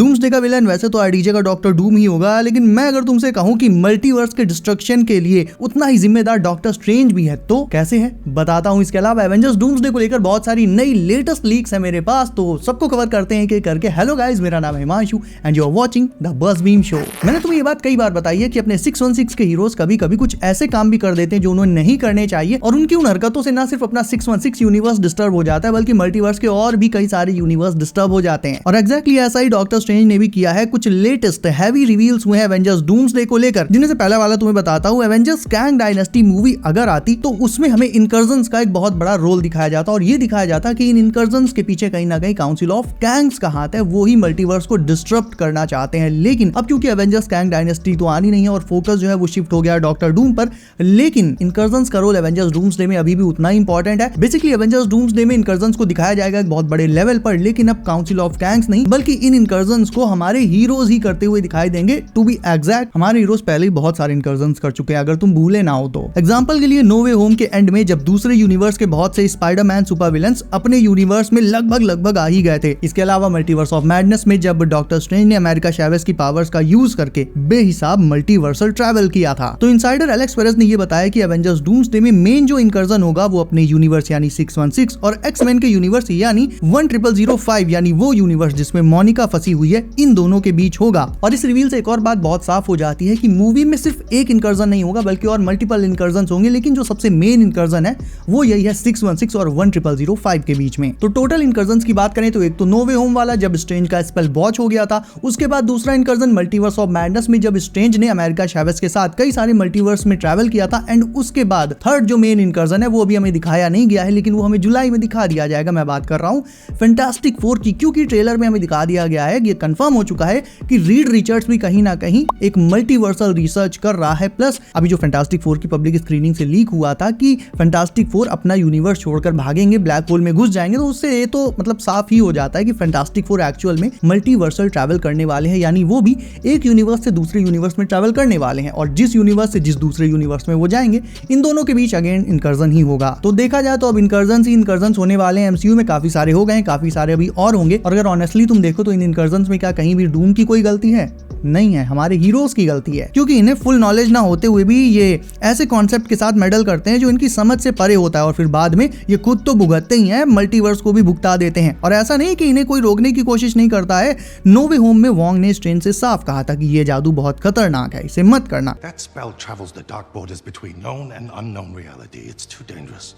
Doomsday का villain वैसे तो आरडीजे का डॉक्टर डूम ही होगा, लेकिन मैं अगर तुमसे कहूं कि मल्टीवर्स के डिस्ट्रक्शन के लिए उतना ही जिम्मेदार डॉक्टर स्ट्रेंज भी है तो कैसे है बताता हूं। इसके अलावा एवेंजर्स डूम्सडे को लेकर बहुत सारी नई लेटेस्ट लीक्स है मेरे पास, तो सबको कवर करते हैं कि करके। हेलो गाइस, मेरा नाम है Himanshu and you are watching the bus beam show. मैंने तुम्हें ये बात कई बार बताई है कि अपने 616 के हीरोज कभी कभी कुछ ऐसे काम भी कर देते हैं जो उन्हें नहीं करने चाहिए, और उनकी उन हरकतों से ना सिर्फ अपना 616 यूनिवर्स डिस्टर्ब हो जाता है बल्कि मल्टीवर्स के और भी कई सारे यूनिवर्स डिस्टर्ब हो जाते हैं। और एग्जैक्टली ऐसा ही डॉक्टर स्ट्रेंज ने भी किया है। कुछ लेटेस्ट हैवी रिवील्स हुए हैं एवेंजर्स डूम्सडे को लेकर, जिनमें से पहला वाला तुम्हें बताता हूं। एवेंजर्स कैंग डायनेस्टी मूवी अगर आती तो उसमें हमें इनकर्जन्स का एक बहुत बड़ा रोल दिखाया जाता, और ये दिखाया जाता कि इन इनकर्जन्स के पीछे कहीं ना कहीं काउंसिल ऑफ कैंग्स का हाथ है, वो ही मल्टीवर्स को डिस्टर्ब करना चाहते हैं। लेकिन अब क्योंकि एवेंजर्स कैंग डायनेस्टी तो आनी नहीं है और फोकस जो है वो शिफ्ट हो गया डॉक्टर डूम पर, लेकिन इनकर्जन्स का रोल एवेंजर्स डूम्सडे में अभी भी उतना ही इंपॉर्टेंट है। बेसिकली एवेंजर्स डूम्सडे में इनकर्जन्स को दिखाया जाएगा एक बहुत बड़े लेवल पर, लेकिन अब काउंसिल ऑफ कैंग्स नहीं बल्कि इन इनकर्जन्स को हमारे हीरोज ही करते हुए दिखाई देंगे। टू बी एग्जैक्ट, हमारे हीरोज पहले ही बहुत सारे इनकर्जन्स कर चुके हैं, अगर तुम भूले ना हो तो। एग्जांपल के लिए नो वे होम के एंड में जब दूसरे यूनिवर्स के बहुत से स्पाइडरमैन सुपर विलन्स अपने यूनिवर्स में लगभग आ ही गए थे। इसके अलावा मल्टीवर्स ऑफ मैडनेस में जब डॉक्टर स्ट्रेंज ने अमेरिका चैवेज की पावर्स का यूज करके बेहिसाब मल्टीवर्सल ट्रैवल किया था। तो इनसाइडर एलेक्स पेरेस ने यह बताया कि एवेंजर्स डूम्सडे में मेन जो इनकर्जन होगा वो अपने यूनिवर्स यानी 616 और एक्समैन के यूनिवर्स यानी 10005 यानी वो यूनिवर्स जिसमें मोनिका फंसी हुई है, इन दोनों के बीच होगा। और इस रिवील से एक और बात बहुत साफ हो जाती है कि मूवी में सिर्फ एक इनकर्जन नहीं होगा बल्कि और मल्टीपल इनकर्जन होंगे, लेकिन जो सबसे मेन इनकर्जन है वो यही है 616 और 10005 के बीच में। तो टोटल इनकर्जन की बात करें तो एक तो नो वे होम वाला जब स्ट्रेंज का स्पेल बॉच हो गया था, उसके बाद दूसरा इनकर्जन मल्टीवर्स ऑफ मैडनेस में जब स्ट्रेंज ने अमेरिका चैवेज के साथ कई सारे मल्टीवर्स में ट्रैवल किया था, एंड उसके बाद थर्ड जो मेन इनकर्जन है वो अभी हमें दिखाया नहीं गया है, लेकिन वो हमें जुलाई में दिखा दिया जाएगा। मैं बात कर रहा हूं फैंटास्टिक फोर की, क्योंकि ट्रेलर में हमें दिखा दिया गया है, ये कंफर्म हो चुका है कि रीड रिचर्ड्स भी कहीं ना कहीं एक मल्टीवर्सल रिसर्च कर रहा है। प्लस अभी जो फैंटास्टिक फोर की पब्लिक स्क्रीनिंग से लीक हुआ था कि फैंटास्टिक फोर अपना यूनिवर्स छोड़कर भागेंगे, ब्लैक होल में घुस जाएंगे, तो उससे ये तो मतलब साफ ही हो जाता है कि फैंटास्टिक फोर एक्चुअल में मल्टीवर्सल ट्रैवल करने वाले हैं, यानी वो भी एक यूनिवर्स से दूसरे यूनिवर्स में ट्रैवल करने वाले हैं, और जिस यूनिवर्स से जिस दूसरे यूनिवर्स में वो जाएंगे इन दोनों के बीच अगेन इनकर्जन ही होगा। तो देखा जाए तो अब इनकर्जन ही इनकर्जन होने वाले हैं। एमसीयू में काफी सारे हो गए हैं, काफी सारे अभी और होंगे, और अगर ऑनेस्टली तुम देखो तो इन इनकर्जन में क्या कहीं भी डूम की कोई गलती है? नहीं है, हमारे हीरोज की गलती है, क्योंकि इन्हें फुल नॉलेज ना होते हुए भी ये ऐसे कॉन्सेप्ट के साथ मेडल करते हैं जो इनकी समझ से परे होता है, और फिर बाद में ये खुद तो भुगतते ही हैं, मल्टीवर्स को भी भुगता देते हैं। और ऐसा नहीं कि इन्हें कोई रोकने की कोशिश नहीं करता है। नो वे होम में वोंग ने स्ट्रेंज से साफ कहा था कि ये जादू बहुत खतरनाक है, इसे मत करना। That spell travels the dark borders between known and unknown reality. It's too dangerous.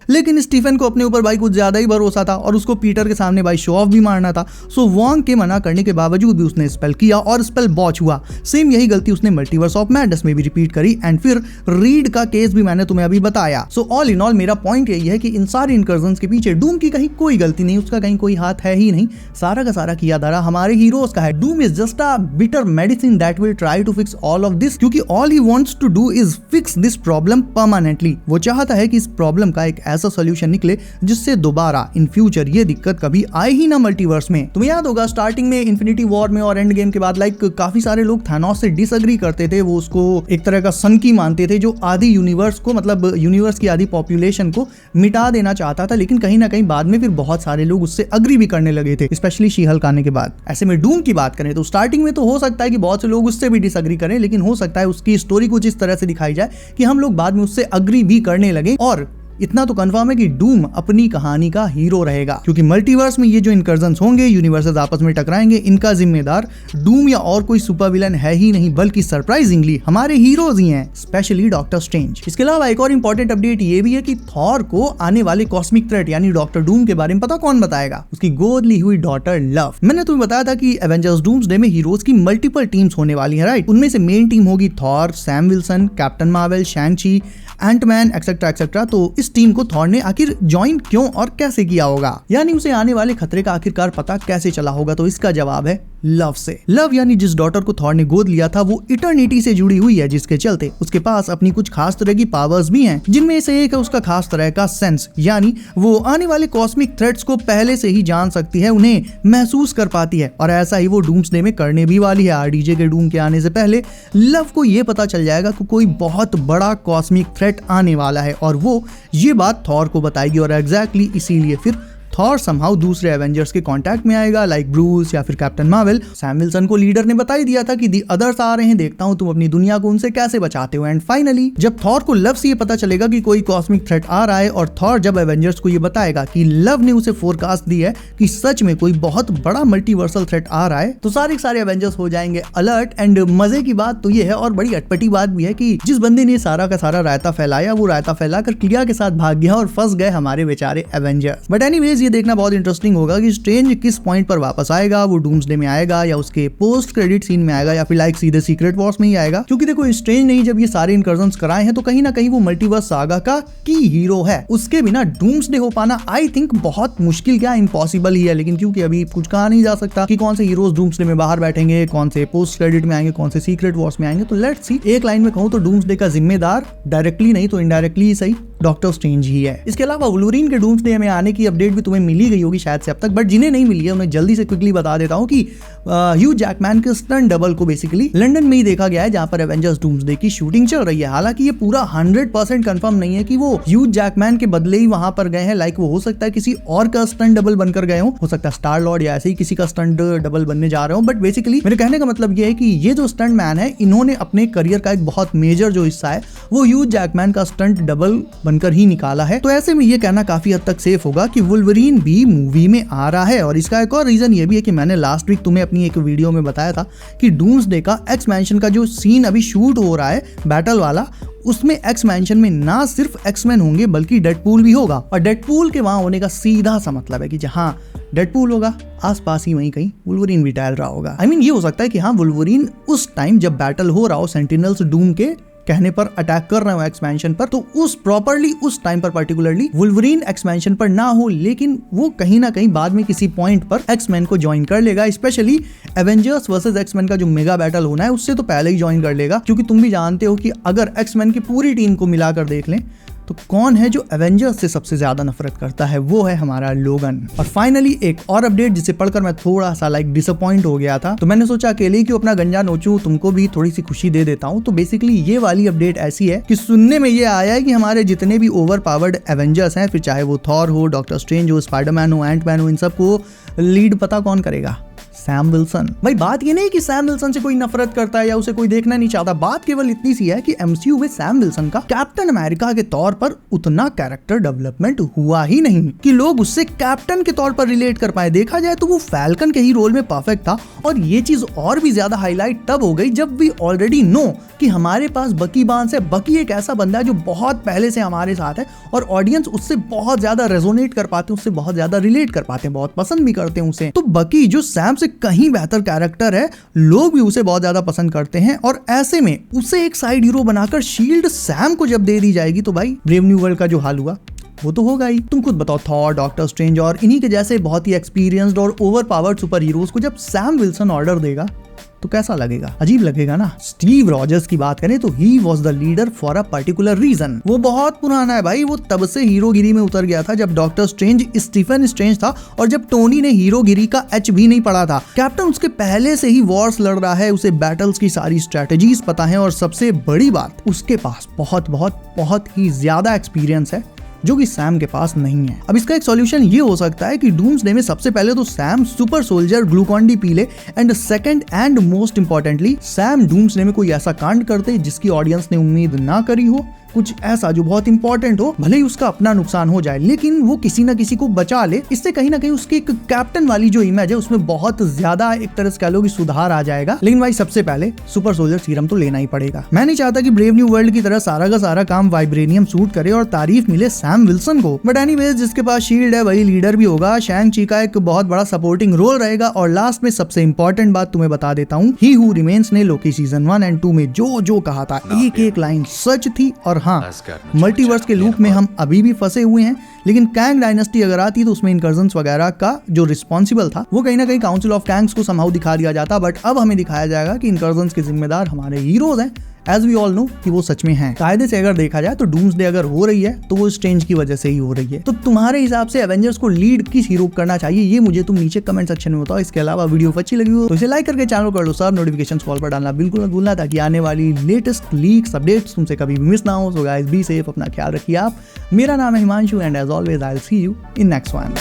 लेकिन स्टीफन को अपने ऊपर भाई कुछ ज्यादा ही भरोसा था और उसको पीटर के सामने भाई शो ऑफ भी मारना था। सो वोंग के मना करने के बावजूद भी उसने स्पेल किया और स्पेल बॉच हुआ। सेम यही गलती उसने मल्टीवर्स ऑफ मैडनेस में भी रिपीट करी, एंड फिर रीड का केस भी मैंने तुम्हें अभी बताया। सो ऑल इन ऑल मेरा पॉइंट यही है कि इन सारे इनकर्जन्स के पीछे डूम की कहीं कोई गलती नहीं, उसका कहीं कोई हाथ है ही नहीं। सारा का सारा किया धरा हमारे हीरोज का है। Doom is just a bitter medicine that will try to fix all of this, क्योंकि all he wants to do is fix this problem permanently. वो चाहता है कि इस प्रॉब्लम का एक ऐसा सोल्यूशन निकले जिससे दोबारा इन फ्यूचर ये दिक्कत कभी आए ही ना मल्टीवर्स में। तुम्हें याद होगा स्टार्टिंग में इन्फिनिटी वॉर में और एंड गेम के बाद काफी सारे लोग थानोस से डिसएग्री करते थे, वो उसको एक तरह का सनकी मानते थे जो आधी यूनिवर्स को, मतलब यूनिवर्स की आधी पॉपुलेशन को मिटा देना चाहता था। लेकिन कहीं ना कहीं बाद में फिर बहुत सारे लोग उससे अग्री भी करने लगे थे, स्पेशली शी हल्क आने के बाद। ऐसे में डूम की बात करें तो स्टार्टिंग में तो हो सकता है कि बहुत से लोग उससे भी डिसएग्री करें, लेकिन हो सकता है उसकी स्टोरी कुछ इस तरह से दिखाई जाए कि हम लोग बाद में उससे अग्री भी करने लगे। और इतना तो कंफर्म है कि डूम अपनी कहानी का हीरो रहेगा, क्योंकि मल्टीवर्स में ये जो इनकर्जन्स होंगे, यूनिवर्सेस आपस में टकराएंगे, इनका जिम्मेदार डूम या और कोई सुपर विलन है ही नहीं, बल्कि सरप्राइजिंगली हमारे हीरोज ही हैं, स्पेशली डॉक्टर स्ट्रेंज। इसके अलावा एक और इंपॉर्टेंट अपडेट ये भी है कि थॉर को आने वाले कॉस्मिक थ्रेट यानी डॉक्टर डूम के बारे में पता कौन बताएगा? उसकी गोद ली हुई डॉटर लव। मैंने तुम्हें बताया था कि एवेंजर्स डूम्सडे में हीरोज की मल्टीपल टीम्स होने वाली है, राइट? उनमें से मेन टीम होगी Thor, Sam Wilson, Captain Marvel, Shang-Chi, Ant-Man etcetera etcetera. तो इस टीम को थॉर ने आखिर ज्वाइन क्यों और कैसे किया होगा, यानी उसे आने वाले खतरे का आखिरकार पता कैसे चला होगा? तो इसका जवाब है लव से। लव यानी जिस डॉटर को थॉर ने गोद लिया था वो इटर्निटी से जुड़ी हुई है, जिसके चलते उसके पास अपनी कुछ खास तरह की पावर्स भी हैं, जिनमें से एक है उसका खास तरह का सेंस, यानी वो आने वाले कॉस्मिक थ्रेट्स को पहले से ही जान सकती है, उन्हें महसूस कर पाती है। और ऐसा ही वो डूम्सडे में करने भी वाली है। आरडीजे के डूम के आने से पहले लव को ये पता चल जाएगा कि कोई बहुत बड़ा कॉस्मिक थ्रेट आने वाला है, और वो ये बात थॉर को बताएगी, और एग्जैक्टली इसीलिए फिर थॉर समहाउ दूसरे एवेंजर्स के कांटेक्ट में आएगा, लाइक ब्रूस या फिर कैप्टन मार्वल। सैम विल्सन को लीडर ने बता ही दिया था कि दी अदर्स आ रहे हैं, देखता हूं तुम अपनी दुनिया को उनसे कैसे बचाते हो। एंड फाइनली जब थॉर को लव से ये पता चलेगा कि कोई कॉस्मिक थ्रेट आ रहा है, और थॉर जब एवेंजर्स को ये बताएगा कि लव ने उसे फोरकास्ट दी है कि सच में कोई बहुत बड़ा मल्टीवर्सल थ्रेट आ रहा है, तो सारे एवेंजर्स हो जाएंगे अलर्ट। एंड मजे की बात तो ये है, और बड़ी अटपटी बात भी है, कि जिस बंदे ने सारा का सारा रायता फैलाया, वो रायता फैलाकर क्लिया के साथ भाग गया और फंस गए हमारे बेचारे एवेंजर्स। बट एनीवेज ये देखना बहुत इंटरेस्टिंग होगा कि स्ट्रेंज किस पॉइंट पर वापस आएगा, वो डूम्सडे में आएगा या उसके पोस्ट क्रेडिट सीन में आएगा या फिर लाइक सीधे सीक्रेट वॉर्स में ही आएगा। क्योंकि देखो स्ट्रेंज ने जब ये सारे इनकर्जन्स कराए हैं तो कहीं ना कहीं वो मल्टीवर्स सागा का की हीरो है, उसके बिना डूम्सडे हो पाना आई थिंक बहुत मुश्किल, क्या इम्पॉसिबल ही है। लेकिन क्योंकि अभी कुछ कहा नहीं जा सकता कि कौन से हीरोज डूम्सडे में बाहर बैठेंगे, कौन से पोस्ट क्रेडिट में आएंगे, कौन से सीक्रेट वॉर्स में आएंगे, तो लेट्स सी। एक लाइन में कहूं तो डूम्सडे का जिम्मेदार डायरेक्टली नहीं तो इनडायरेक्टली ही सही डॉक्टर स्ट्रेंज ही है। इसके अलावा वुल्वरीन के डूम्सडे में आने की अपडेट भी तुम्हें मिली गई होगी शायद से अब तक, बट जिन्हें नहीं मिली है उन्हें जल्दी से क्विकली बता देता हूं कि ह्यू जैकमैन के स्टंट डबल को बेसिकली लंदन में ही देखा गया है, जहां पर एवेंजर्स डूम्सडे की शूटिंग चल रही है। हालांकि ये पूरा 100% कंफर्म नहीं है कि वो ह्यू जैकमैन के बदले ही वहां पर गए हैं, लाइक वो हो सकता है किसी और का स्टंट डबल बनकर गए हो सकता है स्टार लॉर्ड या ऐसे ही किसी का स्टंट डबल बनने जा रहे हो। बट बेसिकली मेरे कहने का मतलब ये है कि ये जो स्टंट मैन है, इन्होंने अपने करियर का एक बहुत मेजर जो हिस्सा है वो ह्यू जैकमैन का स्टंट डबल बनकर ही निकाला है। तो ऐसे में ये कहना काफी हद तक सेफ होगा कि वुल्वरीन भी मूवी में आ रहा है। और इसका एक और रीजन ये भी है कि मैंने लास्ट वीक तुम्हें अपनी एक वीडियो में बताया था कि डूम्सडे का एक्स मैंशन का जो सीन अभी शूट हो रहा है बैटल वाला, उसमें एक्स मैंशन में ना सिर्फ एक्समैन होंगे बल्कि डेडपूल भी होगा। और डेडपूल के वहां होने का सीधा सा मतलब है कि जहां डेडपूल होगा आसपास ही वहीं कहीं वुल्वरीन भी टहल रहा होगा। आई मीन ये हो सकता है कि हाँ वुल्वरीन उस टाइम जब बैटल हो रहा हो सेंटिनल्स डूम के कहने पर अटैक कर रहे हो एक्सपेंशन पर, तो उस प्रॉपर्ली उस टाइम पर पर्टिकुलरली वुल्वरीन एक्सपेंशन पर ना हो, लेकिन वो कहीं ना कहीं बाद में किसी पॉइंट पर एक्समैन को ज्वाइन कर लेगा। स्पेशली एवेंजर्स वर्सेस एक्समैन का जो मेगा बैटल होना है उससे तो पहले ही ज्वाइन कर लेगा, क्योंकि तुम भी जानते हो कि अगर एक्समैन की पूरी टीम को मिलाकर देख लें तो कौन है जो एवेंजर्स से सबसे ज्यादा नफरत करता है, वो है हमारा लोगन। और फाइनली एक और अपडेट जिसे पढ़कर मैं थोड़ा सा लाइक डिसअपॉइंट हो गया था, तो मैंने सोचा अकेले क्यों अपना गंजा नोचूं, तुमको भी थोड़ी सी खुशी दे देता हूं। तो बेसिकली ये वाली अपडेट ऐसी है कि सुनने में ये आया है कि हमारे जितने भी ओवर पावर्ड एवेंजर्स हैं, फिर चाहे वो थॉर हो, डॉक्टर स्ट्रेंज हो, स्पाइडरमैन हो, एंटमैन हो, इन सबको लीड पता कौन करेगा? Sam Wilson. भाई बात ये नहीं कि सैम विल्सन से कोई नफरत करता है या उसे कोई देखना नहीं चाहता, बात केवल इतनी सी है कि एमसीयू में सैम विल्सन का कैप्टन अमेरिका के तौर पर उतना कैरेक्टर डेवलपमेंट हुआ ही नहीं कि लोग उससे कैप्टन के तौर पर रिलेट कर पाए। देखा जाए तो वो फैल्कन के ही रोल में परफेक्ट था, और ये चीज और भी ज्यादा हाईलाइट तब हो गई जब वी ऑलरेडी नो कि हमारे पास बकी बार्न्स है। बकी एक ऐसा बंदा है जो बहुत पहले से हमारे साथ है और ऑडियंस उससे बहुत ज्यादा रेजोनेट कर पाते हैं, उससे बहुत ज्यादा रिलेट कर पाते हैं, बहुत पसंद भी करते हैं उसे। तो बकी जो सैम से कहीं बेहतर कैरेक्टर है, लोग भी उसे बहुत ज्यादा पसंद करते हैं, और ऐसे में उसे एक साइड हीरो बनाकर शील्ड सैम को जब दे दी जाएगी तो भाई ब्रेव न्यू वर्ल्ड का जो हाल हुआ वो तो होगा ही। तुम खुद बताओ, थॉर, डॉक्टर स्ट्रेंज और इन्हीं के जैसे बहुत ही एक्सपीरियंस्ड और ओवर पावर्ड सुपर हीरोज को जब सैम विल्सन ऑर्डर देगा तो कैसा लगेगा? अजीब लगेगा ना। स्टीव रॉजर्स की बात करें तो he was the leader for a particular reason. वो बहुत पुराना है भाई, वो तब से हीरोगिरी में उतर गया था जब डॉक्टर स्ट्रेंज स्टीफन स्ट्रेंज था और जब टोनी ने हीरोगिरी का एच भी नहीं पढ़ा था। कैप्टन उसके पहले से ही वॉर्स लड़ रहा है, उसे बैटल्स की सारी स्ट्रेटेजीज पता है, और सबसे बड़ी बात उसके पास बहुत बहुत बहुत ही ज्यादा एक्सपीरियंस है जो कि सैम के पास नहीं है। अब इसका एक सॉल्यूशन ये हो सकता है कि डूम्सडे में सबसे पहले तो Sam super soldier Glucon D पी ले, and second and most importantly Sam doomsday में कोई ऐसा कांड करते जिसकी ऑडियंस ने उम्मीद ना करी हो, कुछ ऐसा जो बहुत इंपॉर्टेंट हो, भले ही उसका अपना नुकसान हो जाए लेकिन वो किसी ना किसी को बचा ले। इससे कहीं ना कहीं उसकी एक कैप्टन वाली जो इमेज है उसमें बहुत ज्यादा एक तरह से कह लो कि सुधार आ जाएगा। लेकिन भाई सबसे पहले सुपर सोल्जर सीरम तो लेना ही पड़ेगा। मैं नहीं चाहता कि ब्रेव न्यू वर्ल्ड की तरह सारा का सारा काम वाइब्रेनियम सूट करे और तारीफ मिले सैम विल्सन को, बट एनीवेज जिसके पास शील्ड है वही लीडर भी होगा। शैंग ची का एक बहुत बड़ा सपोर्टिंग रोल रहेगा। और लास्ट में सबसे इंपॉर्टेंट बात तुम्हें बता देता हूँ, ही हू रिमेन्स ने लोकी सीजन 1 और 2 में जो जो कहा था एक एक लाइन सच थी। और हाँ, मल्टीवर्स के लूप में हम अभी भी फंसे हुए हैं, लेकिन कैंग डायनेस्टी अगर आती तो उसमें इनकर्जन्स वगैरह का जो रिस्पॉन्सिबल था वो कहीं ना कहीं काउंसिल ऑफ कैंग्स को समहाउ दिखा दिया जाता, बट अब हमें दिखाया जाएगा कि इनकर्जन्स के जिम्मेदार हमारे हीरोज हैं, एज वी ऑल नो कि वो सच में हैं। कायदे से अगर देखा जाए तो डूम्सडे अगर हो रही है तो वो स्ट्रेंज की वजह से ही हो रही है। तो तुम्हारे हिसाब से एवेंजर्स को लीड किस हीरो करना चाहिए ये मुझे तुम नीचे कमेंट सेक्शन में बताओ। इसके अलावा वीडियो अच्छी लगी हो तो इसे लाइक करके चैनल कर लो, सब नोटिफिकेशन कॉल पर डालना बिल्कुल मत भूलना ताकि आने वाली लेटेस्ट लीक्स अपडेट्स तुमसे कभी भी मिस ना हो। सो गाइस बी सेफ, अपना ख्याल रखिए आप। मेरा नाम है Himanshu and as always I will see you in next one.